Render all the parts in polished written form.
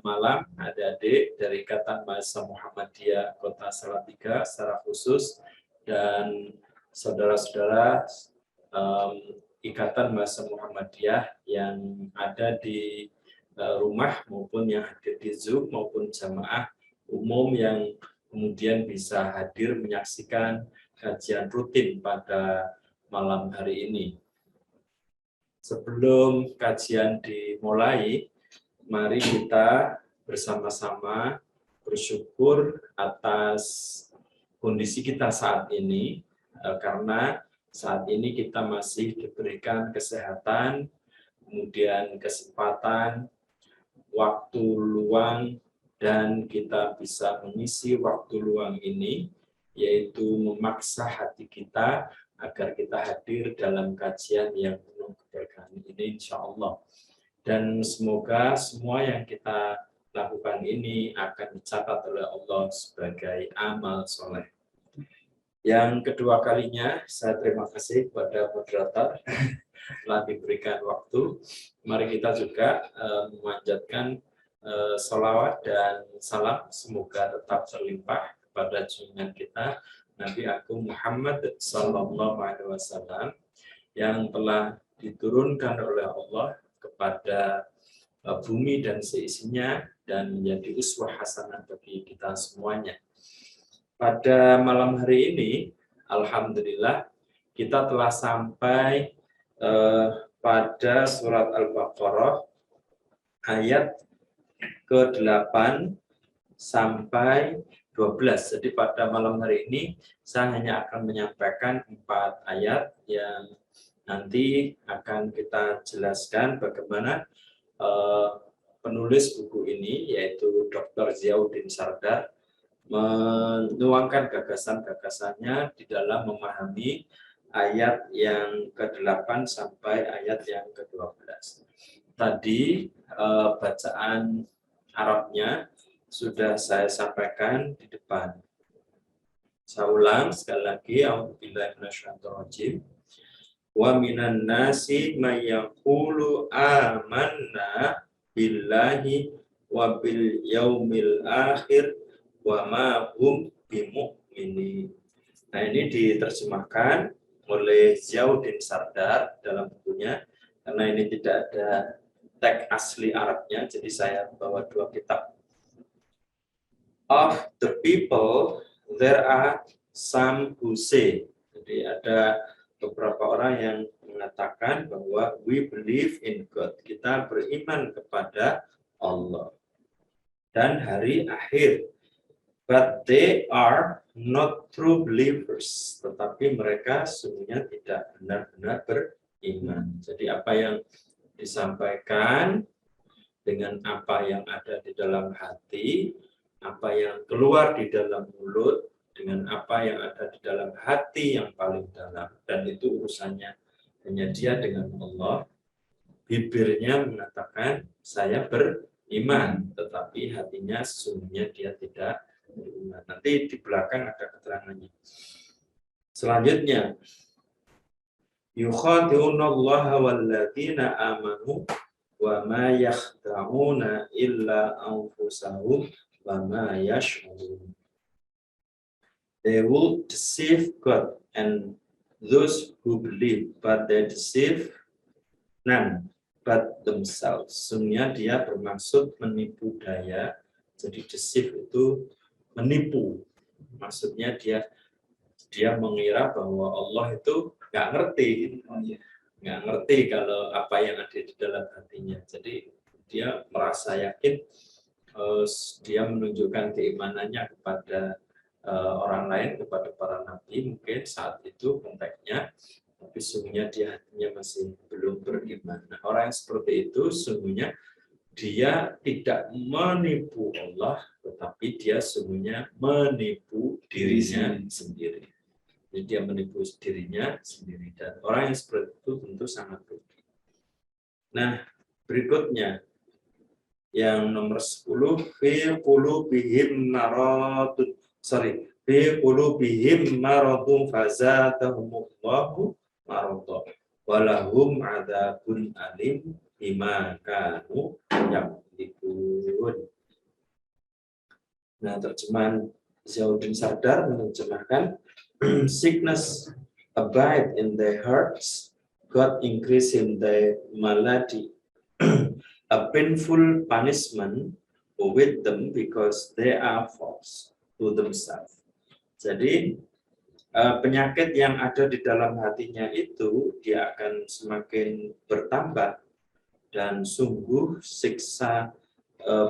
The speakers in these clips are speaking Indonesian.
Malam adik-adik dari Ikatan Mahasiswa Muhammadiyah Kota Salatiga secara khusus dan saudara-saudara Ikatan Mahasiswa Muhammadiyah yang ada di rumah maupun yang hadir di Zoom maupun jamaah umum yang kemudian bisa hadir menyaksikan kajian rutin pada malam hari ini. Sebelum kajian dimulai, mari kita bersama-sama bersyukur atas kondisi kita saat ini, karena saat ini kita masih diberikan kesehatan, kemudian kesempatan, waktu luang, dan kita bisa mengisi waktu luang ini, yaitu memaksa hati kita agar kita hadir dalam kajian yang penuh keberkahan ini, insya Allah. Dan semoga semua yang kita lakukan ini akan dicatat oleh Allah sebagai amal soleh. Yang kedua kalinya, saya terima kasih kepada moderator telah diberikan waktu. Mari kita juga memanjatkan sholawat dan salam semoga tetap terlimpah kepada junjungan kita Nabi Agung Muhammad SAW yang telah diturunkan oleh Allah kepada bumi dan seisinya dan menjadi uswah hasanah bagi kita semuanya. Pada malam hari ini, alhamdulillah kita telah sampai pada surat Al-Baqarah ayat ke-8 sampai 12. Jadi pada malam hari ini saya hanya akan menyampaikan 4 ayat yang nanti akan kita jelaskan bagaimana penulis buku ini, yaitu Dr. Ziauddin Sardar, menuangkan gagasan-gagasannya di dalam memahami ayat yang ke-8 sampai ayat yang ke-12. Tadi bacaan Arabnya sudah saya sampaikan di depan. Saya ulang sekali lagi, a'udzubillahi minasyaitonir rajim. Wa minan nasi may yaqulu amanna billahi wa bil yaumil akhir wa ma hum bimu'minin. Nah, ini diterjemahkan oleh Ziauddin Sardar dalam bukunya, karena ini tidak ada teks asli Arabnya, jadi saya bawa 2 kitab. Of the people there are some who say, jadi ada beberapa orang yang mengatakan bahwa we believe in God, kita beriman kepada Allah dan hari akhir, but they are not true believers, tetapi mereka sesungguhnya tidak benar-benar beriman. Jadi apa yang disampaikan dengan apa yang ada di dalam hati, apa yang keluar di dalam mulut, dengan apa yang ada di dalam hati yang paling dalam, dan itu urusannya hanya dia dengan Allah. Bibirnya mengatakan saya beriman, tetapi hatinya sesungguhnya dia tidak beriman. Nanti di belakang ada keterangannya. Selanjutnya, yukhadi'unallaha walladzina amanu wa ma yakhda'una illa anfusahum wa ma yash'urun. They will deceive God and those who believe, but they deceive none but themselves. Sesungguhnya dia bermaksud menipu daya. Jadi deceive itu menipu. Maksudnya dia mengira bahwa Allah itu nggak ngerti, nggak ngerti kalau apa yang ada di dalam hatinya. Jadi dia merasa yakin, dia menunjukkan keimanannya kepada orang lain, kepada para nabi mungkin saat itu konteksnya, tapi sesungguhnya dia hatinya masih belum beriman. Nah, orang yang seperti itu sesungguhnya dia tidak menipu Allah, tetapi dia sesungguhnya menipu dirinya sendiri. Jadi dia menipu dirinya sendiri, dan orang yang seperti itu tentu sangat rugi. Nah, berikutnya yang nomor 10, fi qulubihim maradun fazadahumullahu marada walahum adzabun alim bima kanu yaqulun. musyrikun. Nah, terjemahan Zainuddin Sardar menerjemahkan sickness abide in their hearts, God increase in their malady, a painful punishment with them because they are false to themselves. Jadi penyakit yang ada di dalam hatinya itu dia akan semakin bertambah dan sungguh siksa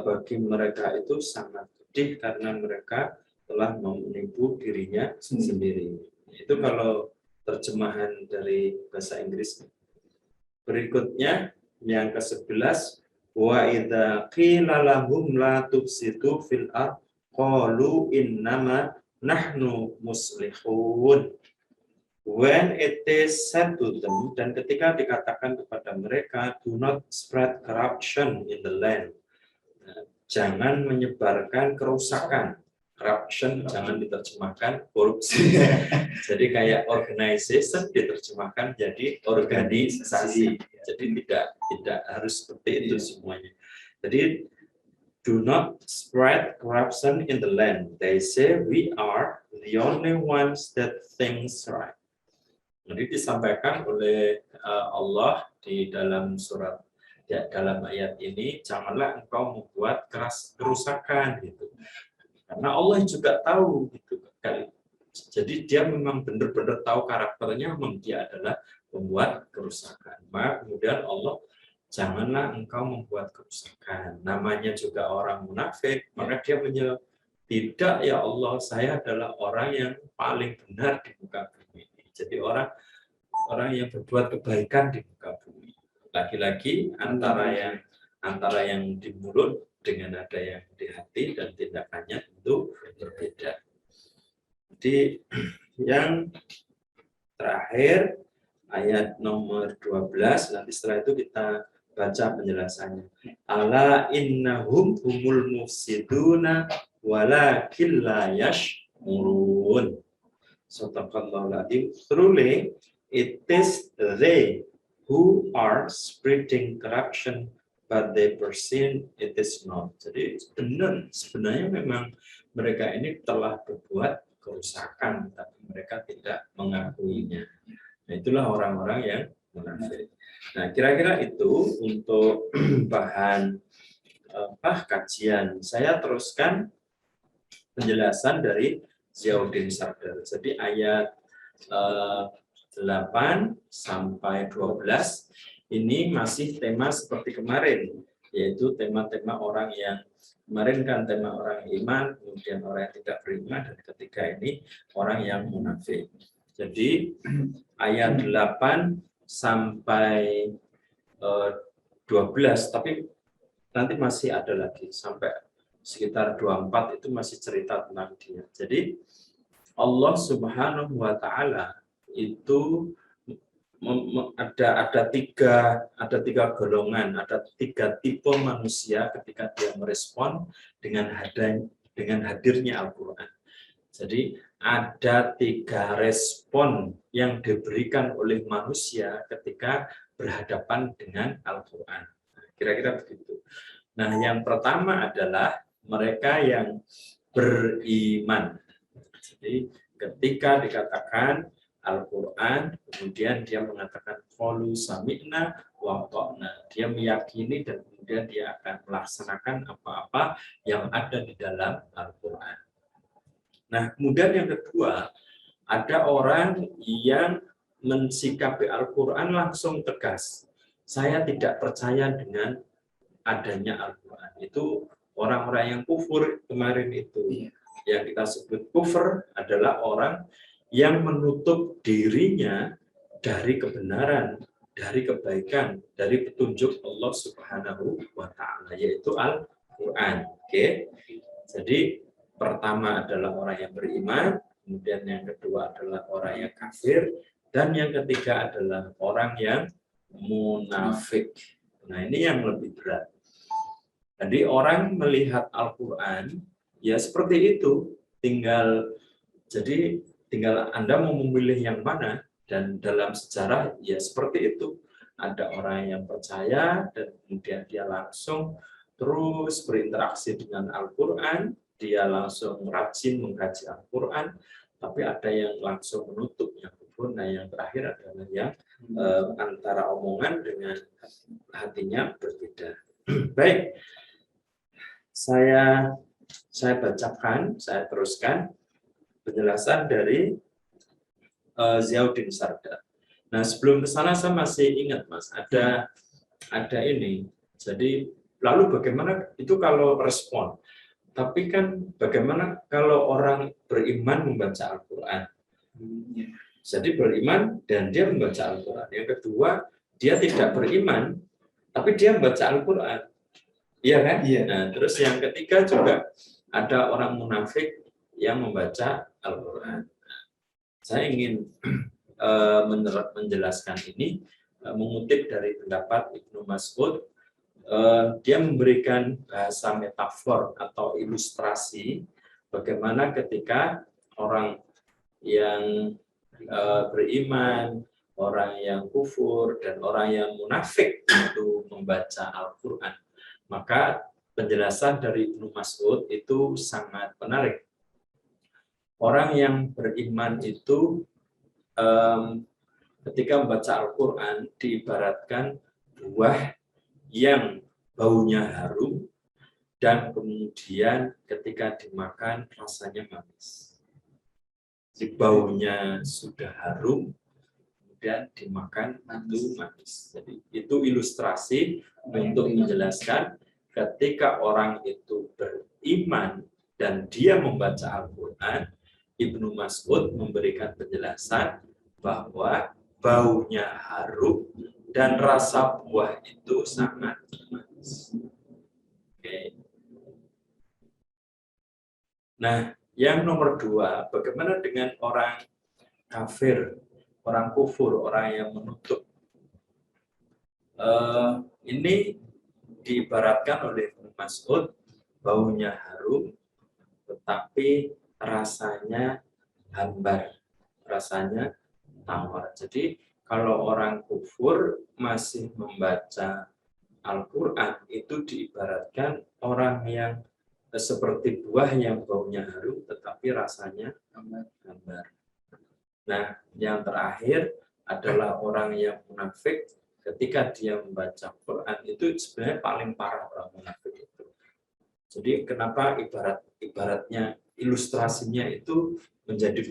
bagi mereka itu sangat pedih karena mereka telah menipu dirinya sendiri. Itu kalau terjemahan dari bahasa Inggris. Berikutnya yang ke-11, wa idza qila lahum la tufsidu fil ardh qalu innama nahnu muslihun. When it is said to them, dan ketika dikatakan kepada mereka, do not spread corruption in the land. Jangan menyebarkan kerusakan. Corruption jangan diterjemahkan korupsi. Jadi kayak organization diterjemahkan jadi organisasi. Jadi tidak harus seperti itu semuanya. Jadi do not spread corruption in the land. They say we are the only ones that thinks right. Jadi disampaikan oleh Allah di dalam surat dalam ayat ini, janganlah engkau membuat kerusakan gitu. Karena Allah juga tahu gitu. Jadi dia memang benar-benar tahu karakternya, memang dia adalah pembuat kerusakan. Maka kemudian Allah, janganlah engkau membuat kerusakan. Namanya juga orang munafik, maka dia menjawab, tidak ya Allah, saya adalah orang yang paling benar di muka bumi ini. Jadi orang yang berbuat kebaikan di muka bumi. Lagi-lagi antara yang di mulut dengan ada yang di hati dan tindakannya tentu berbeda. Jadi yang terakhir ayat nomor 12, nanti setelah itu kita baca penjelasannya. Ala innahum humul mufsiduna walakin la yash'urun. Shadaqallahul adzim. Truly it is they who are spreading corruption, but they perceive it is not. Jadi sebenarnya memang mereka ini telah berbuat kerusakan, tapi mereka tidak mengakuinya. Nah, itulah orang-orang yang munafik. Nah, kira-kira itu untuk bahan kajian. Saya teruskan penjelasan dari Zainuddin Sardar. Jadi ayat 8 sampai 12 ini masih tema seperti kemarin, yaitu tema-tema orang yang kemarin kan tema orang iman, kemudian orang yang tidak beriman, dan ketiga ini orang yang munafik. Jadi ayat 8 sampai 12, tapi nanti masih ada lagi sampai sekitar 24 itu masih cerita tentang dia. Jadi Allah Subhanahu wa taala itu ada tiga golongan, ada tiga tipe manusia ketika dia merespon dengan hadirnya Al-Qur'an. Jadi ada tiga respon yang diberikan oleh manusia ketika berhadapan dengan Al-Qur'an. Kira-kira begitu. Nah, yang pertama adalah mereka yang beriman. Jadi ketika dikatakan Al-Quran, kemudian dia mengatakan qalu sami'na wa ata'na. Dia meyakini dan kemudian dia akan melaksanakan apa-apa yang ada di dalam Al-Quran. Nah, kemudian yang kedua, ada orang yang mensikapi Al-Quran langsung tegas. Saya tidak percaya dengan adanya Al-Quran. Itu orang-orang yang kufur kemarin itu. Yang kita sebut kufur adalah orang yang menutup dirinya dari kebenaran, dari kebaikan, dari petunjuk Allah Subhanahu wa taala, yaitu Al-Qur'an. Oke. Jadi pertama adalah orang yang beriman, kemudian yang kedua adalah orang yang kafir, dan yang ketiga adalah orang yang munafik. Nah, ini yang lebih berat. Jadi orang melihat Al-Qur'an ya seperti itu, tinggal Anda mau memilih yang mana, dan dalam sejarah ya seperti itu. Ada orang yang percaya dan kemudian dia langsung terus berinteraksi dengan Al-Quran, dia langsung rajin mengkaji Al-Quran, tapi ada yang langsung menutupnya kufur. Nah, yang terakhir adalah yang antara omongan dengan hatinya berbeda. Baik, saya bacakan, saya teruskan penjelasan dari Ziauddin Sardar. Nah, sebelum ke sana saya masih ingat, Mas, ada ini. Jadi, lalu bagaimana itu kalau respon? Tapi kan bagaimana kalau orang beriman membaca Al-Quran? Jadi beriman dan dia membaca Al-Quran. Yang kedua, dia tidak beriman, tapi dia membaca Al-Quran. Iya kan? Iya. Nah, terus yang ketiga juga ada orang munafik yang membaca Al-Quran. Saya ingin menjelaskan ini, mengutip dari pendapat Ibnu Mas'ud. Dia memberikan bahasa metafor atau ilustrasi bagaimana ketika orang yang beriman, orang yang kufur, dan orang yang munafik itu membaca Al-Quran. Maka penjelasan dari Ibnu Mas'ud itu sangat menarik. Orang yang beriman itu ketika membaca Al-Quran diibaratkan buah yang baunya harum dan kemudian ketika dimakan rasanya manis. Jadi baunya sudah harum, kemudian dimakan itu manis. Jadi itu ilustrasi untuk menjelaskan ketika orang itu beriman dan dia membaca Al-Quran, Ibnu Mas'ud memberikan penjelasan bahwa baunya harum dan rasa buah itu sangat manis. Oke. Nah, yang nomor 2, bagaimana dengan orang kafir, orang kufur, orang yang menutup? Ini diibaratkan oleh Ibnu Mas'ud, baunya harum, tetapi rasanya hambar, rasanya tawar. Jadi kalau orang kufur masih membaca Al-Quran, itu diibaratkan orang yang seperti buah yang baunya harum tetapi rasanya hambar. Nah, yang terakhir adalah orang yang munafik. Ketika dia membaca Quran, itu sebenarnya paling parah orang munafik itu. Jadi kenapa ibaratnya ilustrasinya itu menjadi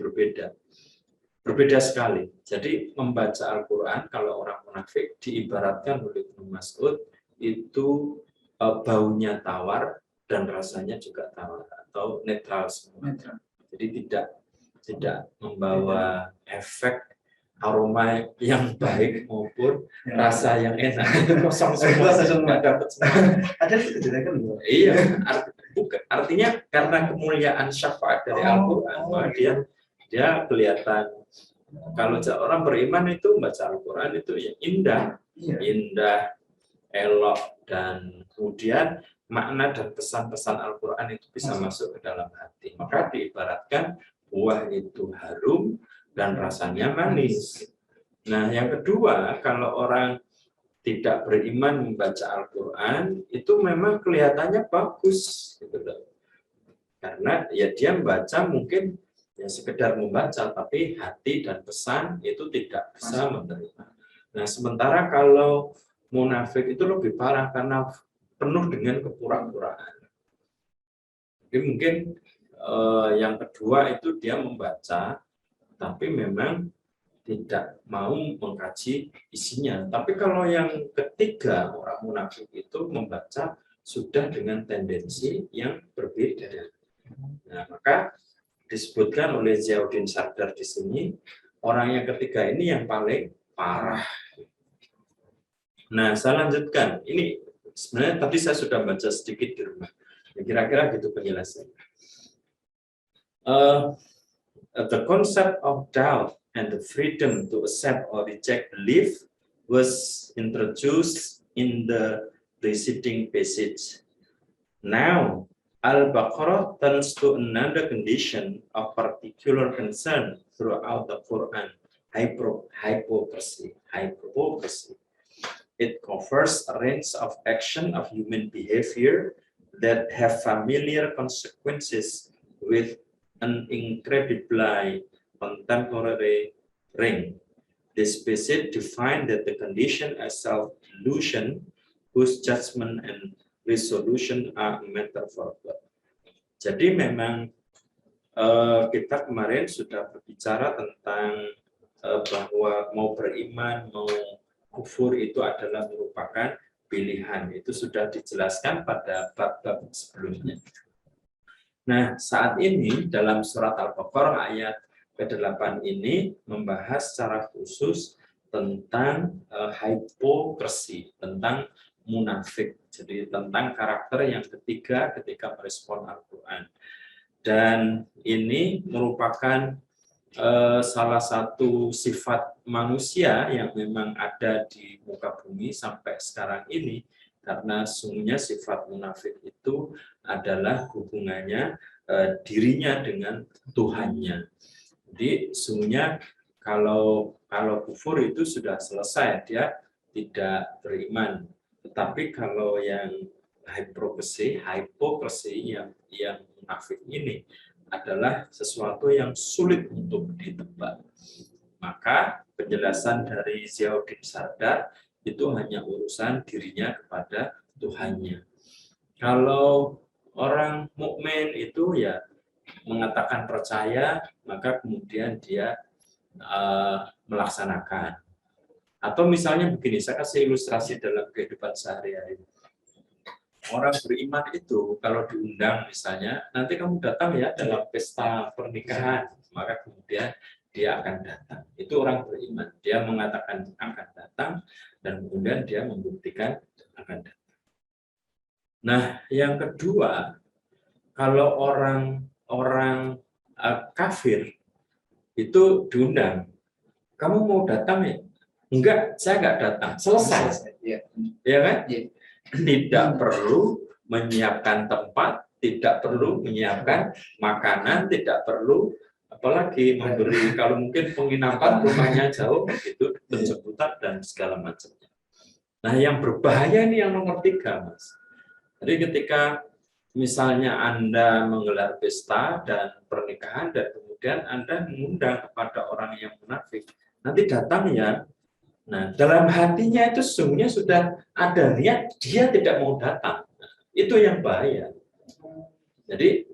berbeda sekali. Jadi membaca Al-Quran kalau orang munafik diibaratkan oleh Ibnu Mas'ud itu baunya tawar dan rasanya juga tawar atau netral semua. Jadi tidak membawa efek aroma yang baik maupun rasa yang enak. Itu kosong semua, nggak dapat semua. Ada kejadian. Iya, artinya karena kemuliaan syafaat dari Al-Quran, dia kelihatan. Kalau orang beriman itu membaca Al-Quran itu ya indah, elok, dan kemudian makna dan pesan-pesan Al-Quran itu bisa masuk ke dalam hati. Maka diibaratkan buah itu harum dan rasanya manis. Nah, yang kedua, kalau orang tidak beriman membaca Al-Quran, itu memang kelihatannya bagus. Gitu. Karena ya dia membaca mungkin ya sekedar membaca, tapi hati dan pesan itu tidak bisa menerima. Nah, sementara kalau munafik itu lebih parah karena penuh dengan kepura-puraan. Jadi mungkin yang kedua itu dia membaca, tapi memang tidak mau mengkaji isinya. Tapi kalau yang ketiga, orang munafik itu membaca sudah dengan tendensi yang berbeda. Nah, maka disebutkan oleh Ziauddin Sardar di sini, orang yang ketiga ini yang paling parah. Nah, saya lanjutkan. Ini sebenarnya tadi saya sudah baca sedikit di rumah. Kira-kira gitu penjelasannya. The concept of doubt and the freedom to accept or reject belief was introduced in the preceding passage. Now, Al-Baqarah turns to another condition of particular concern throughout the Quran, hypocrisy. It covers a range of action of human behavior that have familiar consequences with an incredibly contemporary ring. This visit defined that the condition as self-delusion whose judgment and resolution are matter for God. Jadi memang kita kemarin sudah berbicara tentang bahwa mau beriman, mau kufur itu adalah merupakan pilihan. Itu sudah dijelaskan pada bab-bab sebelumnya. Nah, saat ini dalam surat Al-Baqarah ayat ke-8 ini membahas secara khusus tentang hipokrisi, tentang munafik. Jadi tentang karakter yang ketiga ketika merespon Al-Quran. Dan ini merupakan salah satu sifat manusia yang memang ada di muka bumi sampai sekarang ini, karena sungguhnya sifat munafik itu adalah hubungannya dirinya dengan Tuhannya. Jadi sungguhnya kalau kufur itu sudah selesai, dia tidak beriman. Tetapi kalau yang hipokrisi yang munafik ini adalah sesuatu yang sulit untuk ditebak. Maka penjelasan dari Ziauddin Sardar itu hanya urusan dirinya kepada Tuhannya. Kalau orang mukmin itu ya mengatakan percaya, maka kemudian dia melaksanakan. Atau misalnya begini, saya kasih ilustrasi dalam kehidupan sehari-hari. Orang beriman itu kalau diundang misalnya, nanti kamu datang ya dalam pesta pernikahan, maka kemudian dia akan datang. Itu orang beriman. Dia mengatakan akan datang dan kemudian dia membuktikan akan datang. Nah, yang kedua, kalau orang kafir itu diundang, kamu mau datang ya? Enggak, saya enggak datang. Selesai. Ya kan? Ya. Tidak perlu menyiapkan tempat, tidak perlu menyiapkan makanan, tidak perlu apalagi memberi, kalau mungkin penginapan rumahnya jauh, itu penjemputan dan segala macamnya. Nah, yang berbahaya ini yang nomor 3, Mas. Jadi ketika misalnya Anda menggelar pesta dan pernikahan dan kemudian Anda mengundang kepada orang yang munafik, nanti datang ya. Nah, dalam hatinya itu sesungguhnya sudah ada niat dia tidak mau datang. Itu yang bahaya. Jadi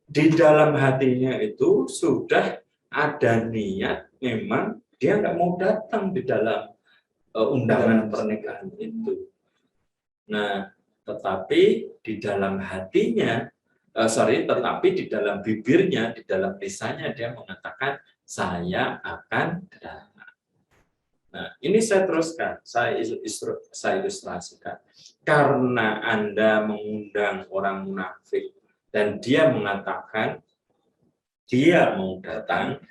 di dalam hatinya itu sudah ada niat memang dia nggak mau datang di dalam undangan pernikahan itu. Nah, tetapi di dalam hatinya, tetapi di dalam bibirnya, di dalam lisannya dia mengatakan saya akan datang. Nah, ini saya teruskan, saya ilustrasikan. Karena Anda mengundang orang munafik dan dia mengatakan dia mau datang,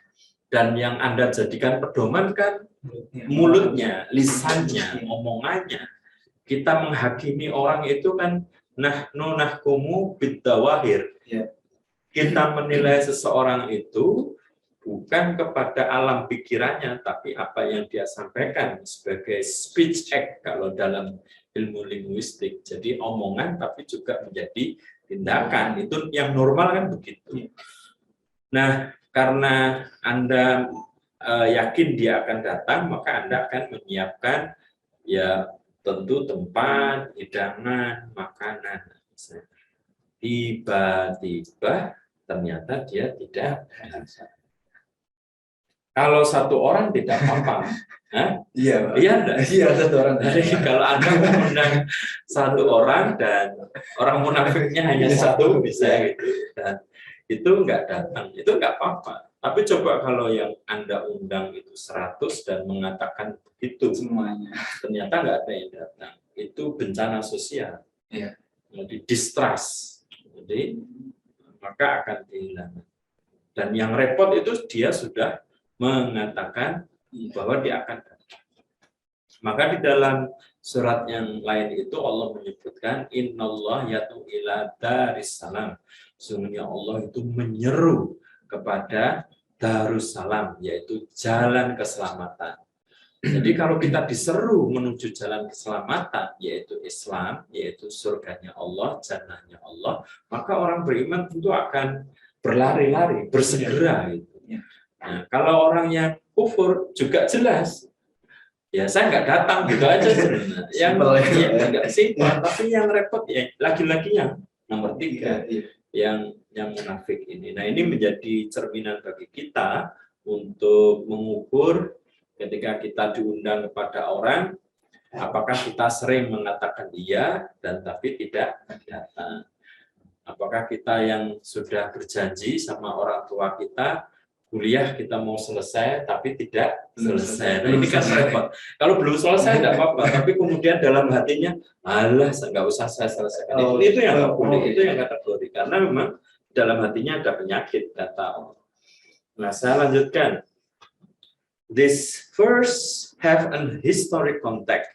dan yang Anda jadikan pedoman kan mulutnya, lisannya, omongannya. Kita menghakimi orang itu kan nahnu nahkumu bidzawahir. Kita menilai seseorang itu bukan kepada alam pikirannya, tapi apa yang dia sampaikan sebagai speech act kalau dalam ilmu linguistik. Jadi omongan tapi juga menjadi tindakan. Itu yang normal kan begitu. Nah, karena Anda yakin dia akan datang, maka Anda akan menyiapkan ya tentu tempat, hidangan, makanan. Tiba-tiba ternyata dia tidak datang. Kalau satu orang tidak apa-apa, iya satu orang. Jadi kalau Anda mengundang satu orang dan orang munafiknya hanya satu, bisa gitu, dan itu nggak datang, itu nggak apa-apa. Tapi coba kalau yang Anda undang itu 100 dan mengatakan begitu semuanya, ternyata nggak ada yang datang, itu bencana sosial. Jadi distrust, jadi maka akan kehilangan. Dan yang repot itu dia sudah mengatakan bahwa dia akan datang. Maka di dalam surat yang lain itu Allah menyebutkan innallah yatu ila darissalam. Sungguhnya Allah itu menyeru kepada Darussalam, yaitu jalan keselamatan. Jadi kalau kita diseru menuju jalan keselamatan, yaitu Islam, yaitu surganya Allah, jannahnya Allah, maka orang beriman tentu akan berlari-lari, bersegera. Gitu. Nah, kalau orang yang kufur juga jelas, ya saya nggak datang gitu aja sebenarnya. Yang nggak simpel, tapi yang repot ya lagi-lagi yang nomor 3, yang munafik ini. Nah, ini menjadi cerminan bagi kita untuk mengukur ketika kita diundang kepada orang, apakah kita sering mengatakan iya dan tapi tidak datang. Apakah kita yang sudah berjanji sama orang tua kita, kuliah kita mau selesai tapi tidak selesai. Nah, ini kan repot. Kalau belum selesai tidak apa-apa, tapi kemudian dalam hatinya, alah nggak usah saya selesaikan. Itu yang nggak boleh, itu yang kategori. Karena memang dalam hatinya ada penyakit, kata Allah. Nah, saya lanjutkan. This verse have an historic context.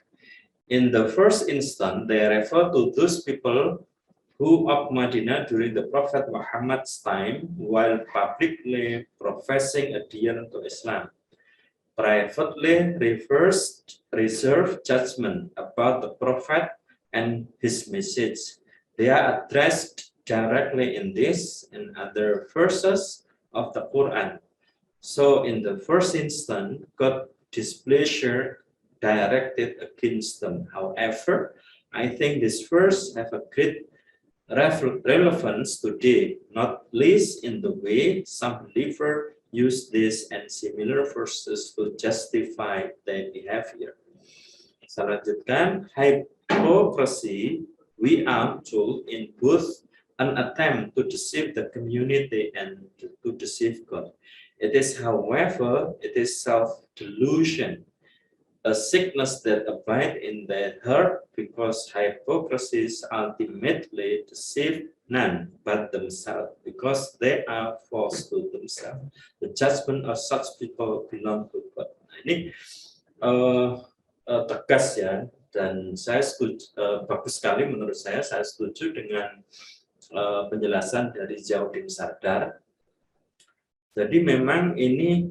In the first instance, they refer to those people who of Medina during the Prophet Muhammad's time while publicly professing adherence to Islam. Privately reserve judgment about the Prophet and his message. They are addressed directly in this and other verses of the Quran. So in the first instance, God's displeasure directed against them. However, I think this verse have a great relevance today, not least in the way some believers use this and similar verses to justify their behavior. Saya lanjutkan, hypocrisy we are told in both an attempt to deceive the community and to deceive God. It is, however, it is self-delusion, a sickness that abides in their heart, because hypocrisies ultimately deceive none but themselves, because they are false to themselves. The judgment of such people belong to God. Nah, ini tegas ya, dan saya setuju, bagus sekali menurut saya setuju dengan penjelasan dari Ziauddin Sardar. Jadi memang ini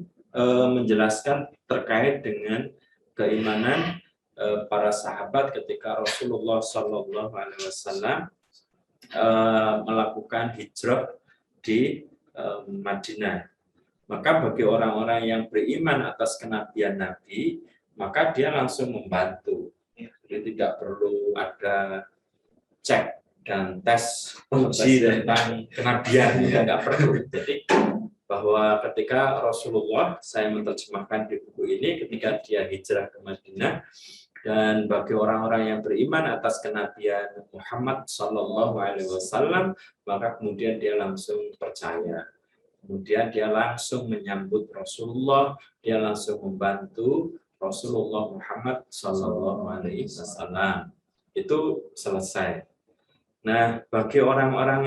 menjelaskan terkait dengan keimanan para sahabat ketika Rasulullah SAW melakukan hijrah di Madinah. Maka bagi orang-orang yang beriman atas kenabian Nabi, maka dia langsung membantu. Jadi tidak perlu ada cek dan tes uji tentang kenabian, nggak perlu. Jadi bahwa ketika Rasulullah, saya menerjemahkan di buku ini, ketika dia hijrah ke Madinah, dan bagi orang-orang yang beriman atas kenabian Muhammad SAW, maka kemudian dia langsung percaya. Kemudian dia langsung menyambut Rasulullah, dia langsung membantu Rasulullah Muhammad SAW. Itu selesai. Nah, bagi orang-orang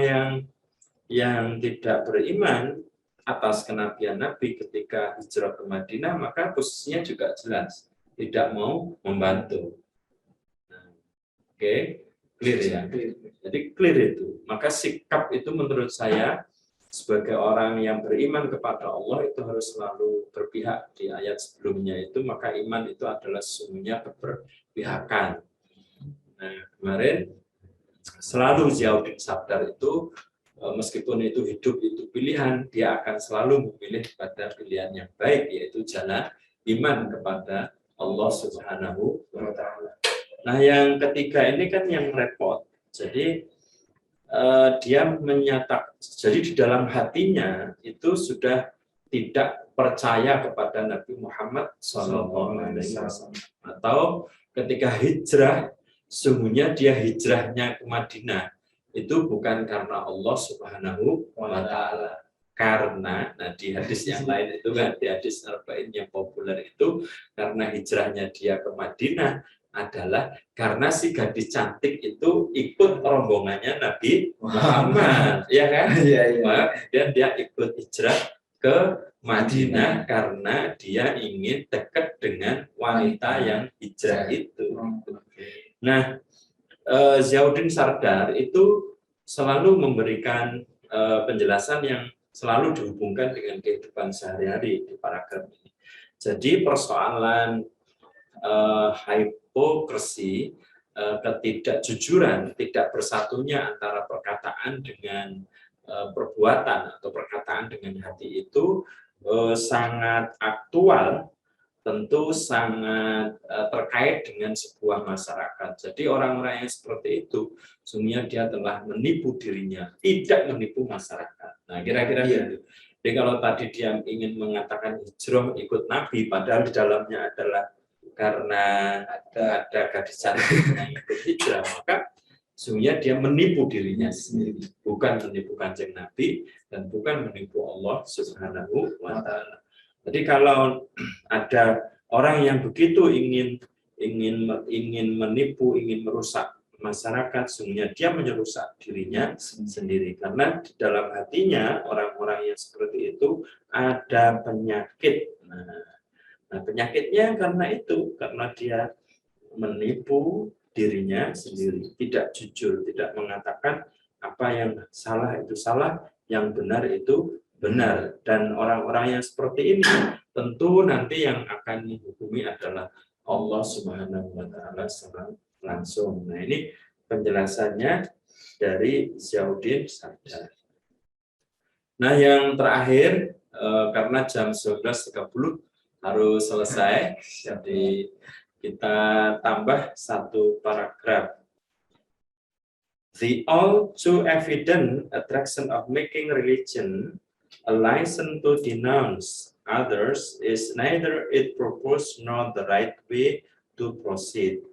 yang tidak beriman atas kenabian Nabi ketika hijrah ke Madinah, maka posisinya juga jelas, tidak mau membantu. Nah, Oke, clear ya. Jadi clear itu. Maka sikap itu menurut saya sebagai orang yang beriman kepada Allah itu harus selalu berpihak. Di ayat sebelumnya itu, maka iman itu adalah sesungguhnya keberpihakan. Nah, kemarin selalu Ziauddin Sardar itu, meskipun itu hidup itu pilihan, dia akan selalu memilih pada pilihan yang baik, yaitu jalan iman kepada Allah Subhanahu wa Ta'ala. Nah, yang ketiga ini kan yang repot. Jadi dia menyatakan, jadi di dalam hatinya itu sudah tidak percaya kepada Nabi Muhammad SAW. Atau ketika hijrah, sesungguhnya dia hijrahnya ke Madinah itu bukan karena Allah Subhanahu wa Ta'ala. Karena, nah di hadis yang lain itu kan, di hadis Arba'in yang populer itu, karena hijrahnya dia ke Madinah adalah karena si gadis cantik itu ikut rombongannya Nabi Muhammad, ya kan? Dan dia ikut hijrah ke Madinah karena dia ingin dekat dengan wanita yang hijrah itu. Nah, Ziauddin Sardar itu selalu memberikan penjelasan yang selalu dihubungkan dengan kehidupan sehari-hari di paragraf ini. Jadi persoalan hipokrisi, ketidakjujuran, tidak bersatunya antara perkataan dengan perbuatan atau perkataan dengan hati itu sangat aktual, tentu sangat terkait dengan sebuah masyarakat. Jadi orang-orang yang seperti itu, sungguhnya dia telah menipu dirinya, tidak menipu masyarakat. Nah, kira-kira gitu. Jadi kalau tadi dia ingin mengatakan hijrah ikut Nabi, padahal di dalamnya adalah karena ada gadis cantik yang ikut hijrah, maka sungguhnya dia menipu dirinya sendiri, bukan menipu Kanjeng Nabi dan bukan menipu Allah Subhanahu wa Ta'ala. Jadi kalau ada orang yang begitu ingin menipu, ingin merusak masyarakat, sungguhnya dia merusak dirinya sendiri, karena di dalam hatinya orang-orang yang seperti itu ada penyakit. Nah, penyakitnya karena itu, karena dia menipu dirinya sendiri, tidak jujur, tidak mengatakan apa yang salah itu salah, yang benar itu benar. Dan orang-orang yang seperti ini tentu nanti yang akan menghukumi adalah Allah Subhanahu wa Ta'ala secara langsung. Nah, ini penjelasannya dari Ziauddin Sadar. Nah, yang terakhir, karena jam 11.30 harus selesai, jadi kita tambah satu paragraf. The all too evident attraction of making religion a license to denounce others is neither its purpose nor the right way to proceed.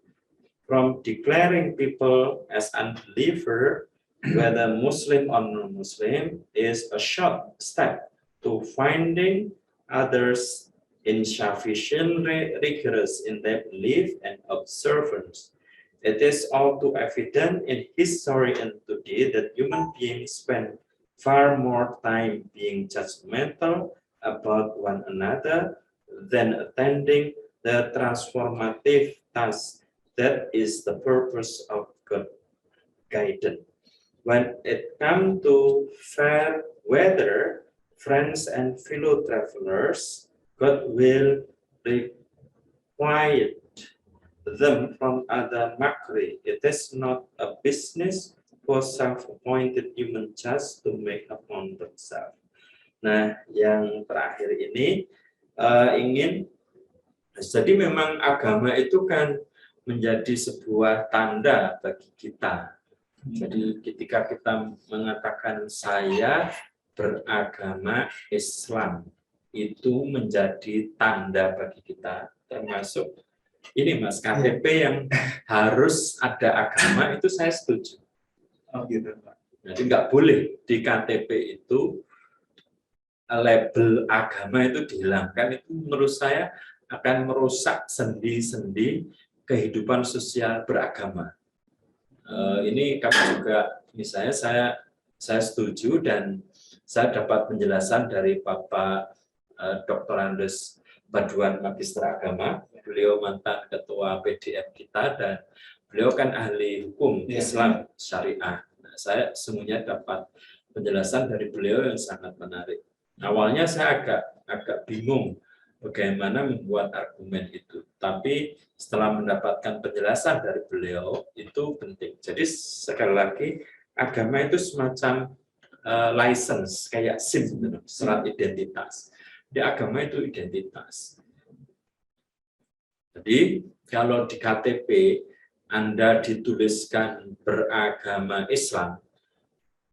From declaring people as unbeliever, whether Muslim or non-Muslim, is a short step to finding others insufficiently rigorous in their belief and observance. It is all too evident in history and today that human beings spend far more time being judgmental about one another than attending the transformative task that is the purpose of God guidance. When it comes to fair weather, friends and fellow travelers, God will require them from other mockery. It is not a business for self-appointed human just to make upon themselves. Nah, yang terakhir ini jadi memang agama itu kan menjadi sebuah tanda bagi kita. Jadi ketika kita mengatakan saya beragama Islam, itu menjadi tanda bagi kita, termasuk ini Mas, KTP yang harus ada agama, itu saya setuju. Oh gitu Pak. Jadi nggak boleh di KTP itu label agama itu dihilangkan, itu menurut saya akan merusak sendi-sendi kehidupan sosial beragama. Ini kami juga, misalnya saya setuju dan saya dapat penjelasan dari Bapak Dr. Andes Baduan Magister Agama. Beliau mantan ketua PDM kita dan beliau kan ahli hukum Islam syariah. Nah, saya semuanya dapat penjelasan dari beliau yang sangat menarik. Awalnya saya agak bingung bagaimana membuat argumen itu, tapi setelah mendapatkan penjelasan dari beliau itu penting. Jadi sekali lagi agama itu semacam license, kayak SIM, surat identitas. Di agama itu identitas. Jadi kalau di KTP Anda dituliskan beragama Islam,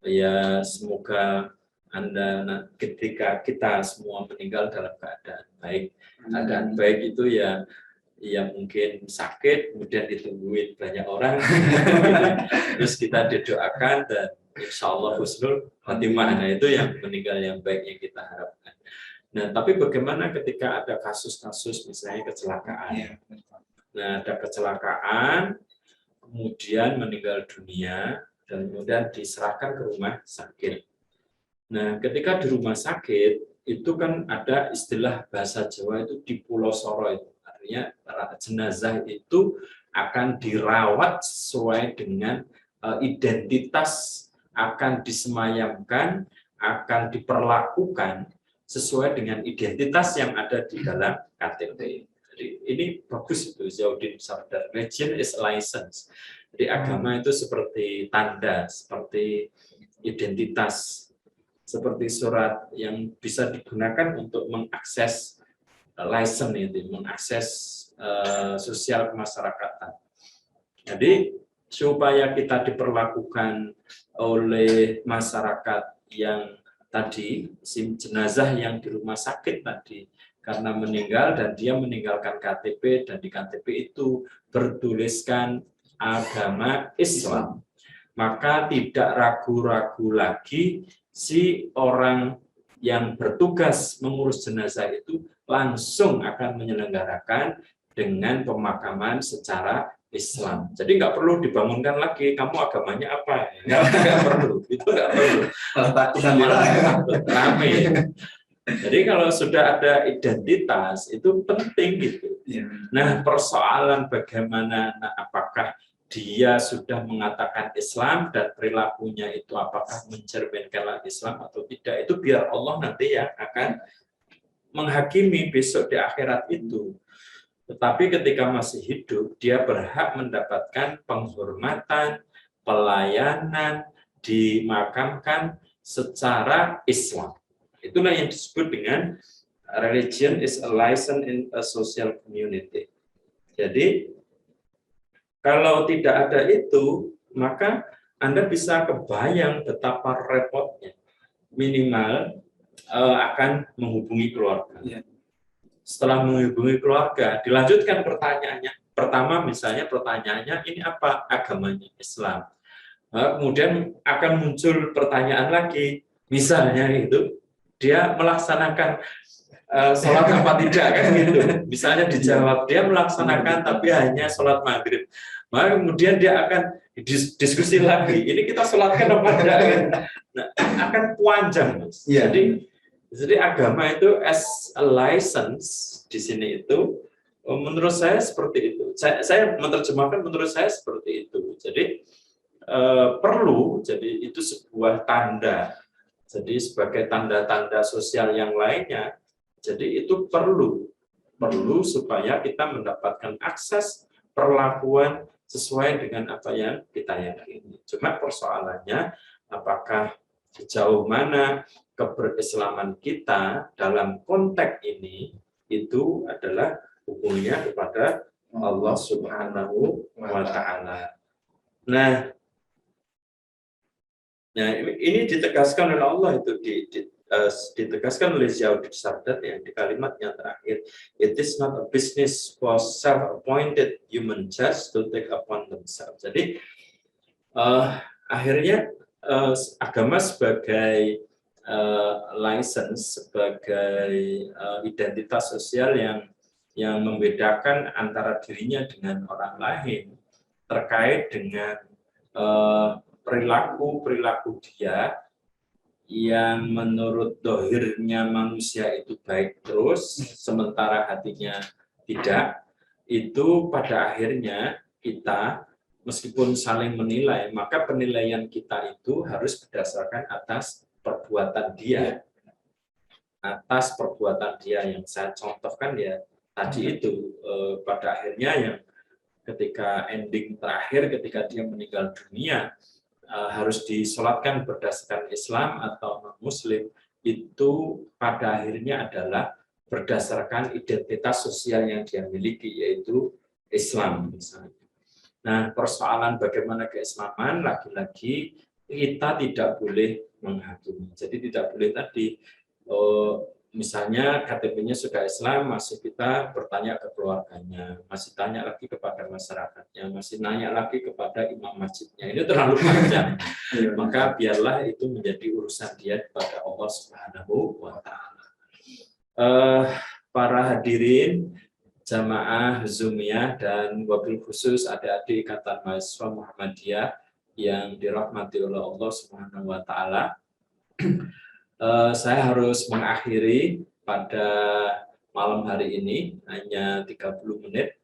ya semoga Anda ketika kita semua meninggal dalam keadaan baik. Keadaan baik itu ya mungkin sakit, kemudian ditungguin banyak orang, terus kita didoakan dan insya Allah husnul khotimah. Nah, itu yang meninggal yang baik yang kita harapkan. Nah, tapi bagaimana ketika ada kasus-kasus misalnya kecelakaan? Nah, ada kecelakaan, kemudian meninggal dunia, dan kemudian diserahkan ke rumah sakit. Nah, ketika di rumah sakit, itu kan ada istilah bahasa Jawa itu di Pulau Soro itu. Artinya jenazah itu akan dirawat sesuai dengan identitas, akan disemayamkan, akan diperlakukan sesuai dengan identitas yang ada di dalam KTP. Jadi ini bagus itu Ziauddin Sardar. Religion is a license. Jadi agama itu seperti tanda, seperti identitas, seperti surat yang bisa digunakan untuk mengakses license itu, mengakses sosial kemasyarakatan. Jadi supaya kita diperlakukan oleh masyarakat yang tadi, jenazah yang di rumah sakit tadi karena meninggal dan dia meninggalkan KTP dan di KTP itu bertuliskan agama Islam, maka tidak ragu-ragu lagi si orang yang bertugas mengurus jenazah itu langsung akan menyelenggarakan dengan pemakaman secara Islam. Jadi nggak perlu dibangunkan lagi, kamu agamanya apa? Nggak perlu, itu nggak perlu. Rame. Jadi kalau sudah ada identitas, itu penting gitu. Nah, persoalan bagaimana, apakah dia sudah mengatakan Islam dan perilakunya itu apakah mencerminkan Islam atau tidak, itu biar Allah nanti ya akan menghakimi besok di akhirat itu. Tetapi ketika masih hidup, dia berhak mendapatkan penghormatan, pelayanan, dimakamkan secara Islam. Itulah yang disebut dengan religion is a license in a social community. Jadi, kalau tidak ada itu, maka Anda bisa kebayang betapa repotnya. Minimal akan menghubungi keluarga. Setelah menghubungi keluarga, dilanjutkan pertanyaannya. Pertama misalnya pertanyaannya, ini apa agamanya? Islam. Kemudian akan muncul pertanyaan lagi, misalnya itu, dia melaksanakan sholat apa tidak, kan gitu. Misalnya dijawab, dia melaksanakan tapi hanya sholat maghrib. Maka kemudian dia akan diskusi lagi, ini kita sholatkan apa tidak, kan? Nah, akan panjang, Mas. Jadi agama itu as a license di sini itu menurut saya seperti itu. Saya menerjemahkan menurut saya seperti itu. Jadi perlu, jadi itu sebuah tanda. Jadi sebagai tanda-tanda sosial yang lainnya. Jadi itu perlu supaya kita mendapatkan akses perlakuan sesuai dengan apa yang kita yakini. Cuma persoalannya apakah sejauh mana keberislaman kita dalam konteks ini itu adalah hubungannya kepada Allah Subhanahu wa Ta'ala. Nah, ini ditegaskan oleh Allah, itu ditegaskan oleh Ziauddin Sardar yang di kalimatnya terakhir, it is not a business for self-appointed human judge to take upon themselves. Jadi akhirnya agama sebagai license, sebagai identitas sosial yang membedakan antara dirinya dengan orang lain terkait dengan perilaku dia yang menurut dohirnya manusia itu baik terus, sementara hatinya tidak, itu pada akhirnya kita meskipun saling menilai, maka penilaian kita itu harus berdasarkan atas perbuatan dia. Atas perbuatan dia yang saya contohkan ya tadi itu, pada akhirnya yang ketika ending terakhir, ketika dia meninggal dunia, harus disolatkan berdasarkan Islam atau non-Muslim, itu pada akhirnya adalah berdasarkan identitas sosial yang dia miliki, yaitu Islam misalnya. Nah, persoalan bagaimana keislaman, lagi-lagi kita tidak boleh menghakimi. Jadi tidak boleh tadi, misalnya KTP-nya sudah Islam, masih kita bertanya ke keluarganya, masih tanya lagi kepada masyarakatnya, masih nanya lagi kepada imam masjidnya. Ini terlalu panjang. Maka biarlah itu menjadi urusan dia kepada Allah Subhanahu wa Ta'ala. Para hadirin jamaah Zoomiyah dan wabil khusus adik-adik Ikatan Mahasiswa Muhammadiyah yang dirahmati oleh Allah Subhanahu wa Ta'ala. Saya harus mengakhiri pada malam hari ini hanya 30 menit.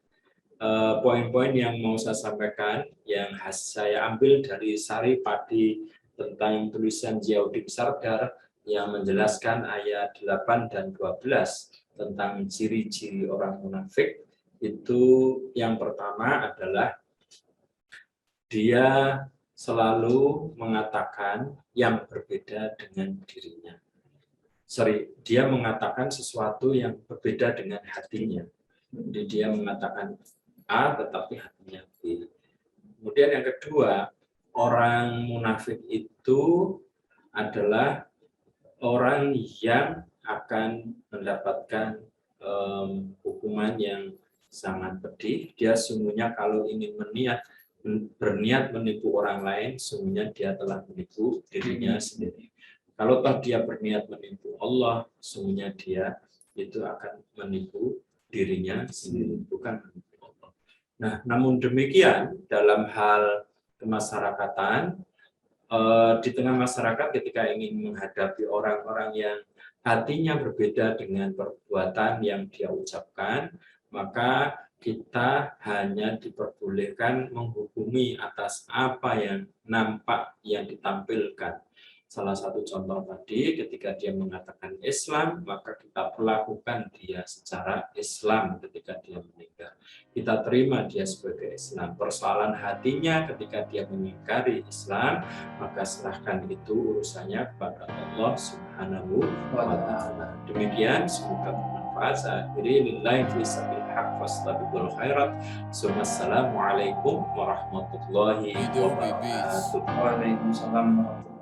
Poin-poin yang mau saya sampaikan yang saya ambil dari Sari Padi tentang tulisan Ziauddin Sardar yang menjelaskan ayat 8 dan 12 tentang ciri-ciri orang munafik, Itu yang pertama adalah dia selalu mengatakan yang berbeda dengan dirinya. Dia mengatakan sesuatu yang berbeda dengan hatinya. Jadi dia mengatakan A tetapi hatinya B. Kemudian yang kedua, orang munafik itu adalah orang yang akan mendapatkan hukuman yang sangat pedih. Dia sungguhnya kalau ingin berniat menipu orang lain, sungguhnya dia telah menipu dirinya sendiri. Kalau toh dia berniat menipu Allah, sungguhnya dia itu akan menipu dirinya sendiri, bukan menipu Allah. Nah, namun demikian dalam hal kemasyarakatan, di tengah masyarakat ketika ingin menghadapi orang-orang yang hatinya berbeda dengan perbuatan yang dia ucapkan, maka kita hanya diperbolehkan menghukumi atas apa yang nampak yang ditampilkan. Salah satu contoh tadi, ketika dia mengatakan Islam, maka kita perlakukan dia secara Islam ketika dia meninggal. Kita terima dia sebagai Islam. Persoalan hatinya ketika dia mengingkari Islam, maka serahkan itu urusannya kepada Allah Subhanahu wa Ta'ala. Demikian, semoga bermanfaat. Saya akhiri lillahi fi sabil haq fastabiqul khairat. Assalamualaikum warahmatullahi wabarakatuh. Waalaikumsalam warahmatullahi wabarakatuh.